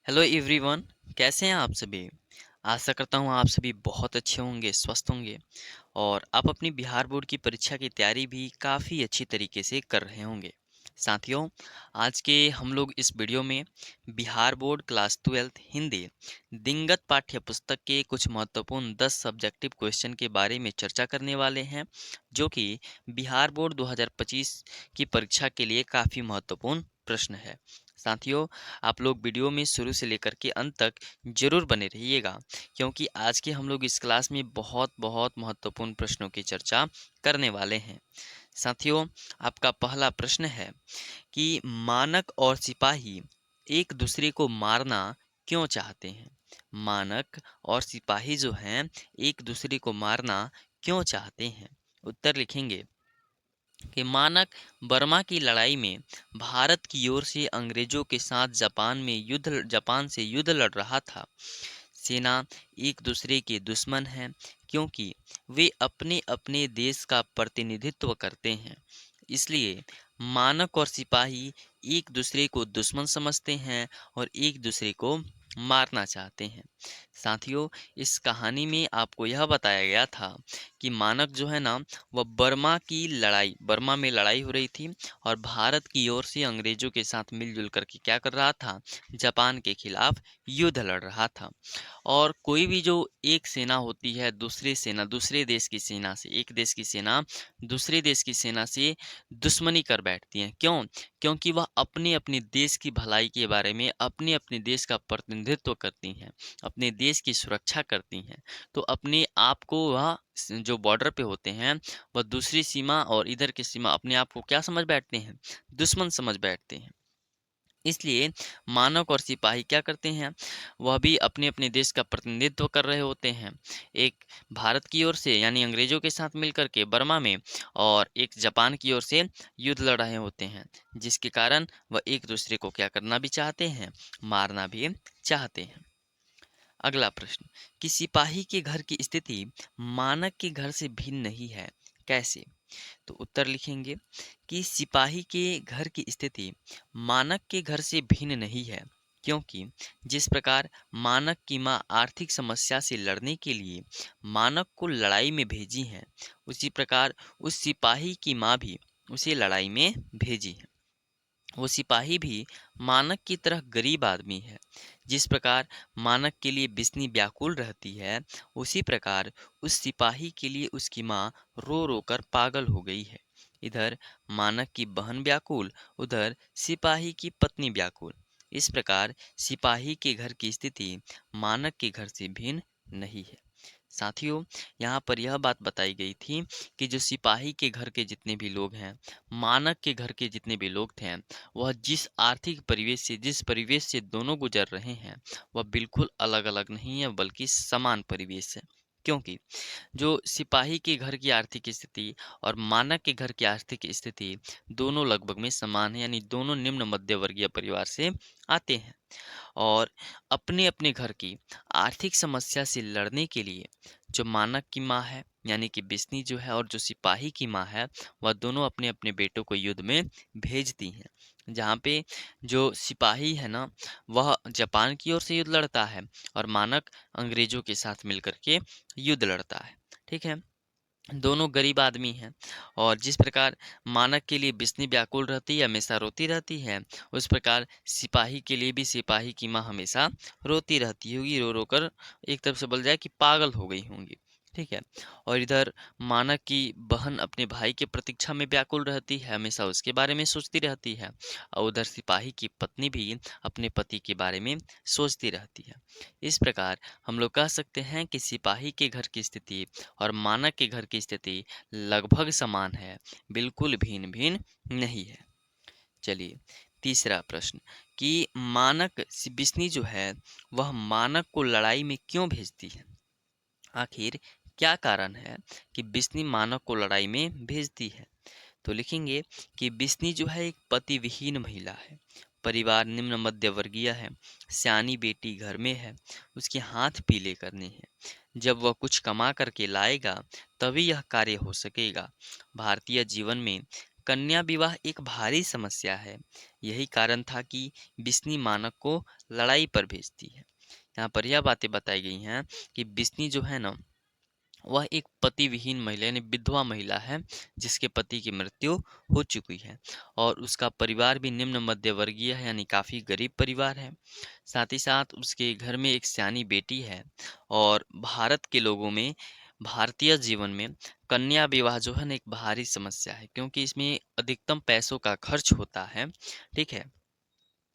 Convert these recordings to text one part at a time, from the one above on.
Hello everyone. कैसे हैं आप सभी। आशा करता हूँ आप सभी बहुत अच्छे होंगे, स्वस्थ होंगे और आप अपनी बिहार बोर्ड की परीक्षा की तैयारी भी काफ़ी अच्छी तरीके से कर रहे होंगे। साथियों, आज के हम लोग इस वीडियो में बिहार बोर्ड क्लास 12 हिंदी दिनगत पाठ्य पुस्तक के कुछ महत्वपूर्ण 10 सब्जेक्टिव क्वेश्चन के बारे में चर्चा करने वाले हैं, जो कि बिहार बोर्ड 2025 की परीक्षा के लिए काफ़ी महत्वपूर्ण प्रश्न है। साथियों, आप लोग वीडियो में शुरू से लेकर के अंत तक जरूर बने रहिएगा, क्योंकि आज के हम लोग इस क्लास में बहुत बहुत महत्वपूर्ण प्रश्नों की चर्चा करने वाले हैं। साथियों, आपका पहला प्रश्न है कि मानक और सिपाही एक दूसरे को मारना क्यों चाहते हैं। मानक और सिपाही जो हैं एक दूसरे को मारना क्यों चाहते हैं। उत्तर लिखेंगे कि मानक बर्मा की लड़ाई में भारत की ओर से अंग्रेजों के साथ जापान से युद्ध लड़ रहा था। सेना एक दूसरे के दुश्मन हैं, क्योंकि वे अपने अपने देश का प्रतिनिधित्व करते हैं। इसलिए मानक और सिपाही एक दूसरे को दुश्मन समझते हैं और एक दूसरे को मारना चाहते हैं। साथियों, इस कहानी में आपको यह बताया गया था कि मानक जो है ना, वह बर्मा में लड़ाई हो रही थी और भारत की ओर से अंग्रेजों के साथ मिलजुल करके क्या कर रहा था, जापान के खिलाफ युद्ध लड़ रहा था। और कोई भी जो एक सेना होती है, दूसरे देश की सेना से, एक देश की सेना दूसरे देश की सेना से दुश्मनी कर बैठती है। क्यों? क्योंकि वह अपने अपने देश की भलाई के बारे में, अपने अपने देश का प्रतिनिधित्व करती हैं, अपने देश की सुरक्षा करती हैं। तो अपने आप को वह जो बॉर्डर पे होते हैं, वह दूसरी सीमा और इधर की सीमा अपने आप को क्या समझ बैठते हैं, दुश्मन समझ बैठते हैं। इसलिए मानक और सिपाही क्या करते हैं, वह भी अपने अपने देश का प्रतिनिधित्व कर रहे होते हैं। एक भारत की ओर से यानी अंग्रेजों के साथ मिलकर के बर्मा में, और एक जापान की ओर से युद्ध लड़ रहे होते हैं, जिसके कारण वह एक दूसरे को क्या करना भी चाहते हैं, मारना भी चाहते हैं। अगला प्रश्न कि सिपाही के घर की स्थिति मानक के घर से भिन्न नहीं है, कैसे। तो उत्तर लिखेंगे कि सिपाही के घर की स्थिति मानक के घर से भिन्न नहीं है, क्योंकि जिस प्रकार मानक की मां आर्थिक समस्या से लड़ने के लिए मानक को लड़ाई में भेजी है, उसी प्रकार उस सिपाही की मां भी उसे लड़ाई में भेजी है। वो सिपाही भी मानक की तरह गरीब आदमी है। जिस प्रकार मानक के लिए बिस्नी व्याकुल रहती है, उसी प्रकार उस सिपाही के लिए उसकी माँ रो रो कर पागल हो गई है। इधर मानक की बहन व्याकुल, उधर सिपाही की पत्नी व्याकुल। इस प्रकार सिपाही के घर की स्थिति मानक के घर से भिन्न नहीं है। साथियों, यहाँ पर यह बात बताई गई थी कि जो सिपाही के घर के जितने भी लोग हैं, मानक के घर के जितने भी लोग थे, वह जिस परिवेश से दोनों गुजर रहे हैं, वह बिल्कुल अलग अलग नहीं है, बल्कि समान परिवेश है। क्योंकि जो सिपाही के घर की आर्थिक स्थिति और मानक के घर की आर्थिक स्थिति दोनों लगभग में समान है, यानी दोनों निम्न मध्य वर्गीय परिवार से आते हैं। और अपने अपने घर की आर्थिक समस्या से लड़ने के लिए जो मानक की माँ है यानी कि बिस्नी जो है, और जो सिपाही की माँ है, वह दोनों अपने अपने बेटों को युद्ध में भेजती हैं। जहाँ पे जो सिपाही है ना, वह जापान की ओर से युद्ध लड़ता है और मानक अंग्रेजों के साथ मिलकर के युद्ध लड़ता है। ठीक है, दोनों गरीब आदमी हैं। और जिस प्रकार मानक के लिए बिस्नी व्याकुल रहती है, हमेशा रोती रहती है, उस प्रकार सिपाही के लिए भी सिपाही की माँ हमेशा रोती रहती होगी, रो रो कर एक तरफ से बोल जाए कि पागल हो गई होंगी। ठीक है, और इधर मानक की बहन अपने भाई के प्रतीक्षा में व्याकुल रहती है, हमेशा उसके बारे में सोचती रहती है, और उधर सिपाही की पत्नी भी अपने पति के बारे में सोचती रहती है। इस प्रकार हम लोग कह सकते हैं कि सिपाही के घर की स्थिति और मानक के घर की स्थिति लगभग समान है, बिल्कुल भिन्न भिन्न नहीं है। चलिए, तीसरा प्रश्न कि बिस्नी जो है, वह मानक को लड़ाई में क्यों भेजती है। आखिर क्या कारण है कि बिस्नी मानक को लड़ाई में भेजती है। तो लिखेंगे कि बिस्नी जो है एक पति विहीन महिला है, परिवार निम्न मध्य वर्गीय है, सियानी बेटी घर में है, उसके हाथ पीले करने हैं। जब वह कुछ कमा करके लाएगा तभी यह कार्य हो सकेगा। भारतीय जीवन में कन्या विवाह एक भारी समस्या है। यही कारण था कि बिस्नी मानक को लड़ाई पर भेजती है। यहाँ पर यह बातें बताई गई हैं कि बिस्नी जो है ना, वह एक पति विहीन महिला यानी विधवा महिला है, जिसके पति की मृत्यु हो चुकी है और उसका परिवार भी निम्न मध्य वर्गीय है, यानी काफ़ी गरीब परिवार है। साथ ही साथ उसके घर में एक सयानी बेटी है। और भारत के लोगों में, भारतीय जीवन में कन्या विवाह जो है ना, एक भारी समस्या है, क्योंकि इसमें अधिकतम पैसों का खर्च होता है। ठीक है।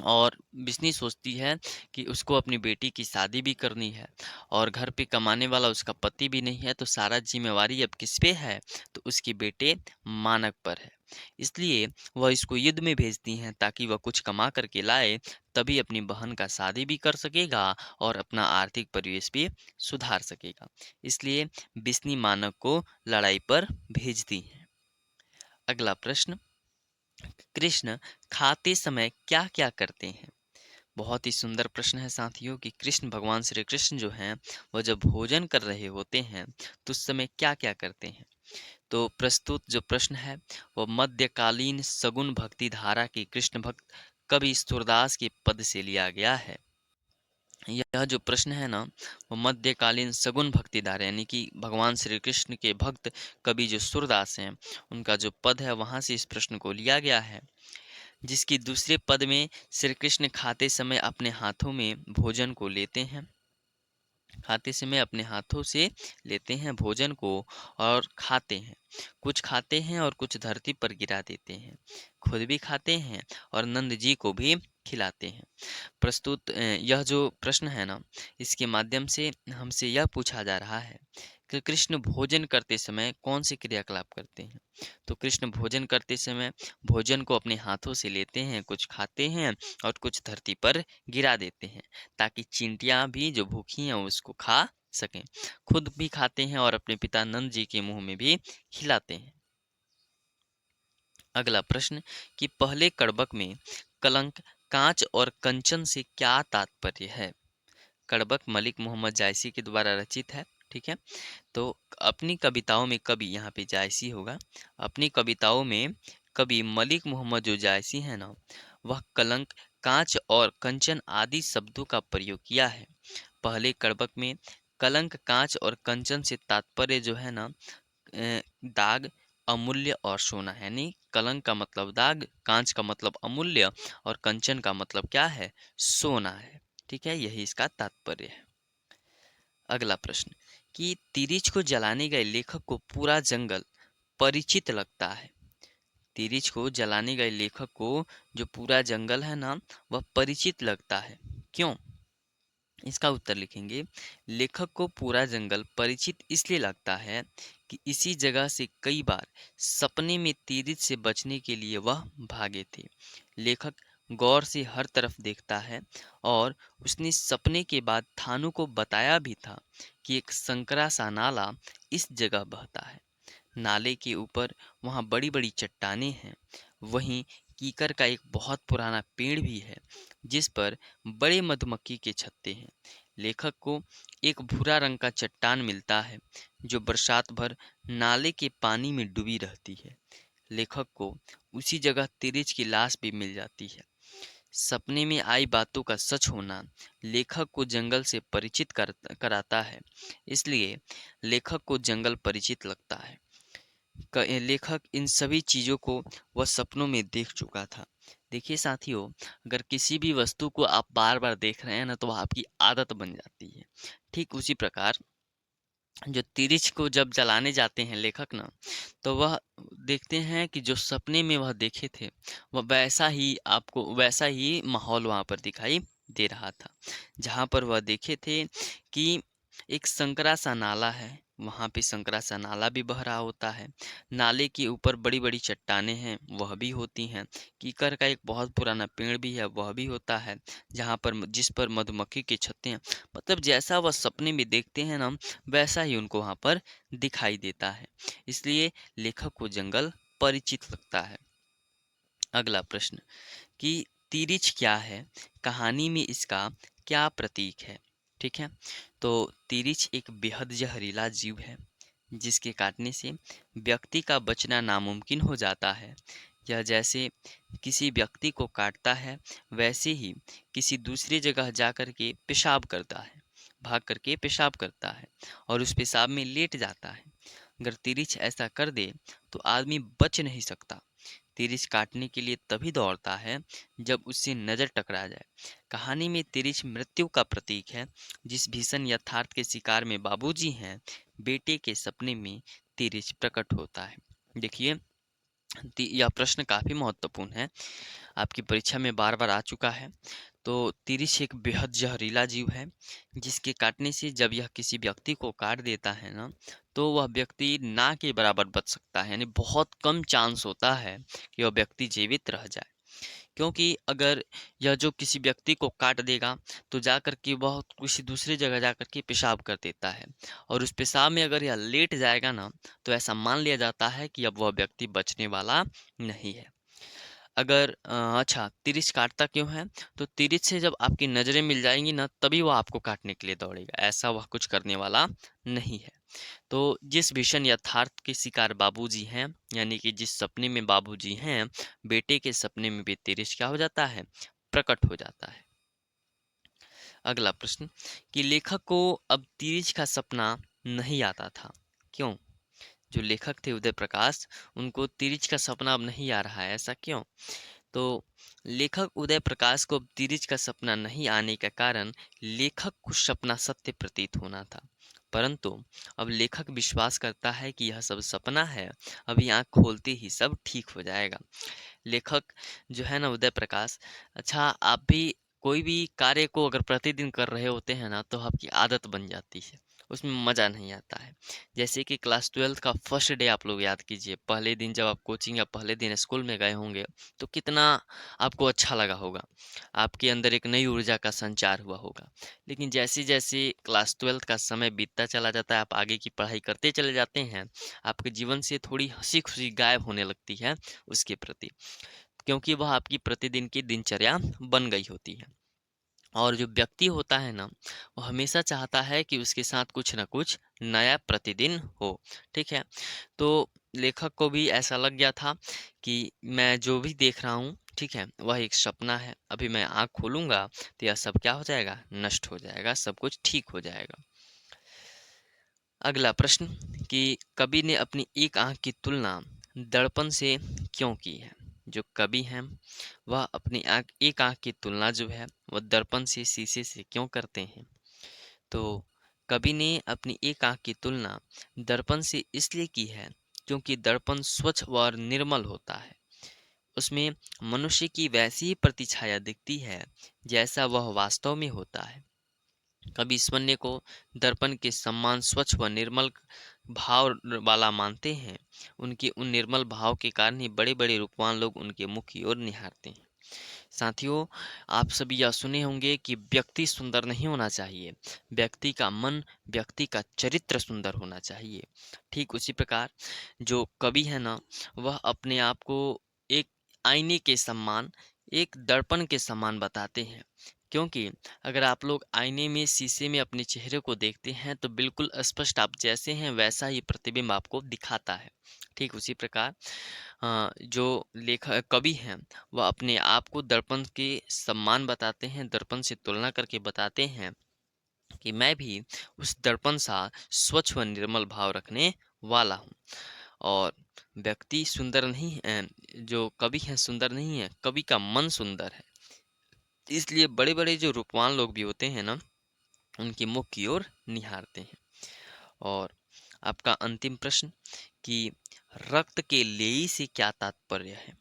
और बिस्नी सोचती है कि उसको अपनी बेटी की शादी भी करनी है और घर पे कमाने वाला उसका पति भी नहीं है, तो सारा जिम्मेवारी अब किस पे है? तो उसके बेटे मानक पर है। इसलिए वह इसको युद्ध में भेजती हैं ताकि वह कुछ कमा करके लाए, तभी अपनी बहन का शादी भी कर सकेगा और अपना आर्थिक परिवेश भी सुधार सकेगा। इसलिए बिस्नी मानक को लड़ाई पर भेजती हैं। अगला प्रश्न, कृष्ण खाते समय क्या-क्या करते हैं? बहुत ही सुंदर प्रश्न है साथियों कि कृष्ण भगवान श्री कृष्ण जो हैं, वह जब भोजन कर रहे होते हैं तो उस समय क्या क्या करते हैं। तो प्रस्तुत जो प्रश्न है वह मध्यकालीन सगुण भक्ति धारा के कृष्ण भक्त कवि सूरदास के पद से लिया गया है। यह जो प्रश्न है ना, वो मध्यकालीन सगुण भक्ति धारा यानी कि भगवान श्री कृष्ण के भक्त कवि जो सूरदास हैं, उनका जो पद है वहां से इस प्रश्न को लिया गया है। जिसकी दूसरे पद में श्री कृष्ण खाते समय अपने हाथों में भोजन को लेते हैं, खाते समय अपने हाथों से लेते हैं भोजन को और खाते हैं। कुछ खाते हैं और कुछ धरती पर गिरा देते हैं, खुद भी खाते हैं और नंद जी को भी खिलाते हैं। प्रस्तुत यह जो प्रश्न है ना, इसके माध्यम से हमसे यह पूछा जा रहा है कि कृष्ण भोजन करते समय कौन से क्रियाकलाप करते हैं। तो कृष्ण भोजन करते समय भोजन को अपने हाथों से लेते हैं, कुछ खाते हैं और कुछ धरती पर गिरा देते हैं, ताकि चींटियां भी जो भूखी हैं उसको खा सकें। खुद भी खाते हैं और अपने पिता नंद जी के मुंह में भी खिलाते हैं। अगला प्रश्न कि पहले कड़बक में कलंक, कांच और कंचन से क्या तात्पर्य है। कड़बक मलिक मोहम्मद जायसी के द्वारा रचित है। ठीक है। तो अपनी कविताओं में कवि, यहाँ पे जायसी होगा, अपनी कविताओं में कवि मलिक मोहम्मद जो जायसी है ना, वह कलंक, कांच और कंचन आदि शब्दों का प्रयोग किया है। पहले कड़बक में कलंक, कांच और कंचन से तात्पर्य जो है ना, दाग, अमूल्य और सोना, यानी कलंक का मतलब दाग, कांच का मतलब अमूल्य और कंचन का मतलब क्या है? सोना है। ठीक है, यही इसका तात्पर्य है। अगला प्रश्न कि तिरिच को जलाने गए लेखक को पूरा जंगल परिचित लगता है। तिरिच को जलाने गए लेखक को जो पूरा जंगल है ना, वह परिचित लगता है। क्यों? इसका उत्तर लिखेंगे, लेखक को पूरा जंगल परिचित इसलिए लगता है कि इसी जगह से कई बार सपने में तीरिथ से बचने के लिए वह भागे थे। लेखक गौर से हर तरफ देखता है और उसने सपने के बाद थानू को बताया भी था कि एक संकरा सा नाला इस जगह बहता है। नाले के ऊपर वहाँ बड़ी बड़ी चट्टानें हैं। वहीं कीकर का एक बहुत पुराना पेड़ भी है, जिस पर बड़े मधुमक्खी के छत्ते हैं। लेखक को एक भूरा रंग का चट्टान मिलता है जो बरसात भर नाले के पानी में डूबी रहती है। लेखक को उसी जगह तिरिच की लाश भी मिल जाती है। सपने में आई बातों का सच होना लेखक को जंगल से परिचित कराता है। इसलिए लेखक को जंगल परिचित लगता है। लेखक इन सभी चीज़ों को वह सपनों में देख चुका था। देखिए साथियों, अगर किसी भी वस्तु को आप बार बार देख रहे हैं ना, तो वह आपकी आदत बन जाती है। ठीक उसी प्रकार जो तिरिच को जब जलाने जाते हैं लेखक ना, तो वह देखते हैं कि जो सपने में वह देखे थे, वह वैसा ही माहौल वहाँ पर दिखाई दे रहा था। जहाँ पर वह देखे थे कि एक संकरा सा नाला है, वहाँ पे संकरा सा नाला भी बह रहा होता है। नाले के ऊपर बड़ी-बड़ी चट्टानें हैं, वह भी होती हैं। कीकर का एक बहुत पुराना पेड़ भी है, वह भी होता है, जहाँ पर जिस पर मधुमक्खी के छत्ते हैं। मतलब जैसा वह सपने में देखते हैं ना, वैसा ही उनको वहाँ पर दिखाई देता है। इसलिए लेखक को जंगल परिचित लगता है। अगला प्रश्न कि तिरिच क्या है? कहानी में इसका क्या प्रतीक है? ठीक है, तो तिरिच एक बेहद जहरीला जीव है। जिसके काटने से व्यक्ति का बचना नामुमकिन हो जाता है। यह जैसे किसी व्यक्ति को काटता है, वैसे ही किसी दूसरी जगह जाकर के पेशाब करता है, भाग करके पेशाब करता है और उस पेशाब में लेट जाता है। अगर तिरिछ ऐसा कर दे तो आदमी बच नहीं सकता। तिरिछ काटने के लिए तभी दौड़ता है जब उससे नजर टकरा जाए। कहानी में तिरिछ मृत्यु का प्रतीक है। जिस भीषण यथार्थ के शिकार में बाबूजी हैं, बेटे के सपने में तिरिछ प्रकट होता है। देखिए, यह प्रश्न काफी महत्वपूर्ण है, आपकी परीक्षा में बार बार आ चुका है। तो तिरिछ एक बेहद जहरीला जीव है, जिसके काटने से जब यह किसी व्यक्ति को काट देता है ना, तो वह व्यक्ति ना के बराबर बच सकता है, यानी बहुत कम चांस होता है कि वह व्यक्ति जीवित रह जाए। क्योंकि अगर यह जो किसी व्यक्ति को काट देगा तो जाकर के वह किसी दूसरी जगह जाकर के पेशाब कर देता है, और उस पेशाब में अगर यह लेट जाएगा ना, तो ऐसा मान लिया जाता है कि अब वह व्यक्ति बचने वाला नहीं है। अगर अच्छा, तिरिछ काटता क्यों है? तो तिरिछ से जब आपकी नज़रें मिल जाएँगी ना, तभी वो आपको काटने के लिए दौड़ेगा, ऐसा वह कुछ करने वाला नहीं है। तो जिस भीषण यथार्थ के शिकार बाबूजी हैं, यानी कि जिस सपने में बाबूजी हैं, बेटे के सपने में भी तिरिछ क्या हो जाता है? प्रकट हो जाता है। अगला प्रश्न कि लेखक को अब तिरिछ का सपना नहीं आता था, क्यों? जो लेखक थे उदय प्रकाश, उनको तिरिछ का सपना अब नहीं आ रहा है, ऐसा क्यों? तो लेखक उदय प्रकाश को अब तिरिछ का सपना नहीं आने का कारण लेखक को सपना सत्य प्रतीत होना था। परंतु अब लेखक विश्वास करता है कि यह सब सपना है, अभी आँख खोलते ही सब ठीक हो जाएगा। लेखक जो है ना, उदय प्रकाश, अच्छा, आप भी कोई भी कार्य को अगर प्रतिदिन कर रहे होते हैं ना, तो आपकी आदत बन जाती है, उसमें मज़ा नहीं आता है। जैसे कि क्लास 12th का फर्स्ट डे आप लोग याद कीजिए, पहले दिन जब आप कोचिंग या पहले दिन स्कूल में गए होंगे, तो कितना आपको अच्छा लगा होगा, आपके अंदर एक नई ऊर्जा का संचार हुआ होगा। लेकिन जैसे जैसे क्लास 12th का समय बीतता चला जाता है, आप आगे की पढ़ाई करते चले जाते हैं, आपके जीवन से थोड़ी हंसी खुशी गायब होने लगती है उसके प्रति, क्योंकि वह आपकी प्रतिदिन की दिनचर्या बन गई होती है। और जो व्यक्ति होता है ना, वो हमेशा चाहता है कि उसके साथ कुछ ना कुछ नया प्रतिदिन हो। ठीक है, तो लेखक को भी ऐसा लग गया था कि मैं जो भी देख रहा हूँ, ठीक है, वह एक सपना है, अभी मैं आँख खोलूंगा तो यह सब क्या हो जाएगा? नष्ट हो जाएगा, सब कुछ ठीक हो जाएगा। अगला प्रश्न कि कवि ने अपनी एक आंख की तुलना दर्पण से क्यों की है? जो कवि हैं, वह अपनी एक आंख की तुलना जो है वह दर्पण से, शीशे से क्यों करते हैं? तो कवि ने अपनी एक आंख की तुलना दर्पण से इसलिए की है क्योंकि दर्पण स्वच्छ व निर्मल होता है। उसमें मनुष्य की वैसी ही प्रतिछाया दिखती है जैसा वह वास्तव में होता है। कवि ईश्वन्य को दर्पण के समान स्वच्छ व निर्मल भाव वाला मानते हैं। उनके उन निर्मल भाव के कारण ही बड़े बड़े रूपवान लोग उनके मुख की ओर निहारते हैं। साथियों, आप सभी यह सुने होंगे कि व्यक्ति सुंदर नहीं होना चाहिए, व्यक्ति का मन, व्यक्ति का चरित्र सुंदर होना चाहिए। ठीक उसी प्रकार जो कवि है ना, वह अपने आप को एक आईने के समान, एक दर्पण के समान बताते हैं। क्योंकि अगर आप लोग आईने में, शीशे में अपने चेहरे को देखते हैं तो बिल्कुल स्पष्ट आप जैसे हैं वैसा ही प्रतिबिंब आपको दिखाता है। ठीक उसी प्रकार जो लेखक कवि हैं, वह अपने आप को दर्पण के समान बताते हैं, दर्पण से तुलना करके बताते हैं कि मैं भी उस दर्पण सा स्वच्छ व निर्मल भाव रखने वाला हूँ। और व्यक्ति सुंदर नहीं है, जो कवि है सुंदर नहीं है, कवि का मन सुंदर है। इसलिए बड़े बड़े जो रूपवान लोग भी होते हैं ना, उनके मुख की ओर निहारते हैं। और आपका अंतिम प्रश्न कि रक्त के लेई से क्या तात्पर्य है?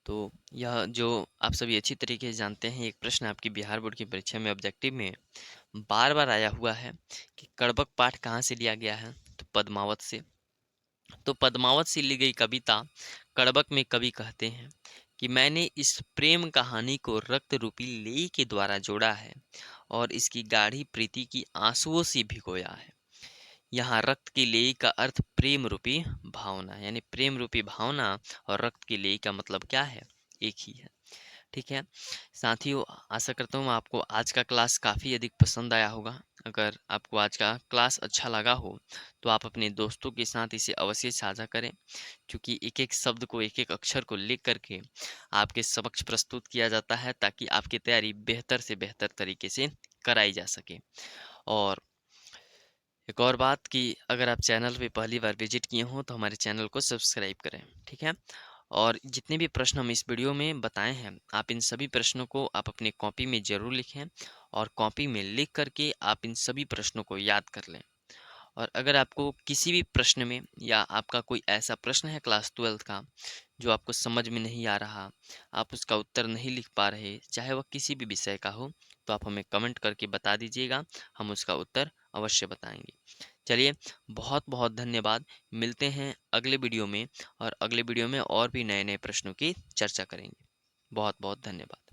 तो यह जो आप सभी अच्छी तरीके से जानते हैं, एक प्रश्न आपकी बिहार बोर्ड की परीक्षा में ऑब्जेक्टिव में बार बार आया हुआ है कि कड़बक पाठ कहाँ से लिया गया है? तो पद्मावत से। तो पद्मावत से ली गई कविता कड़बक में कवि कहते हैं कि मैंने इस प्रेम कहानी को रक्त रूपी लेई के द्वारा जोड़ा है और इसकी गाढ़ी प्रीति की आंसुओं से भिगोया है। यहाँ रक्त की लेई का अर्थ प्रेम रूपी भावना, यानी प्रेम रूपी भावना और रक्त की लेई का मतलब क्या है? एक ही है। ठीक है साथियों, आशा करता हूँ आपको आज का क्लास काफ़ी अधिक पसंद आया होगा। अगर आपको आज का क्लास अच्छा लगा हो, तो आप अपने दोस्तों के साथ इसे अवश्य साझा करें, क्योंकि एक-एक शब्द को, एक-एक अक्षर को लिख कर के आपके समक्ष प्रस्तुत किया जाता है, ताकि आपकी तैयारी बेहतर से बेहतर तरीके से कराई जा सके। और एक और बात कि अगर आप चैनल पे पहली बार विज़िट किए हों, तो हमारे चैनल को सब्सक्राइब करें, ठीक है? और जितने भी प्रश्न हम इस वीडियो में बताए हैं, आप इन सभी प्रश्नों को आप अपनी कॉपी में ज़रूर लिखें और कॉपी में लिख कर के आप इन सभी प्रश्नों को याद कर लें। और अगर आपको किसी भी प्रश्न में या आपका कोई ऐसा प्रश्न है क्लास 12th का जो आपको समझ में नहीं आ रहा, आप उसका उत्तर नहीं लिख पा रहे, चाहे वह किसी भी विषय का हो, तो आप हमें कमेंट करके बता दीजिएगा, हम उसका उत्तर अवश्य बताएंगे। चलिए, बहुत बहुत धन्यवाद। मिलते हैं अगले वीडियो में, और अगले वीडियो में और भी नए नए प्रश्नों की चर्चा करेंगे। बहुत बहुत धन्यवाद।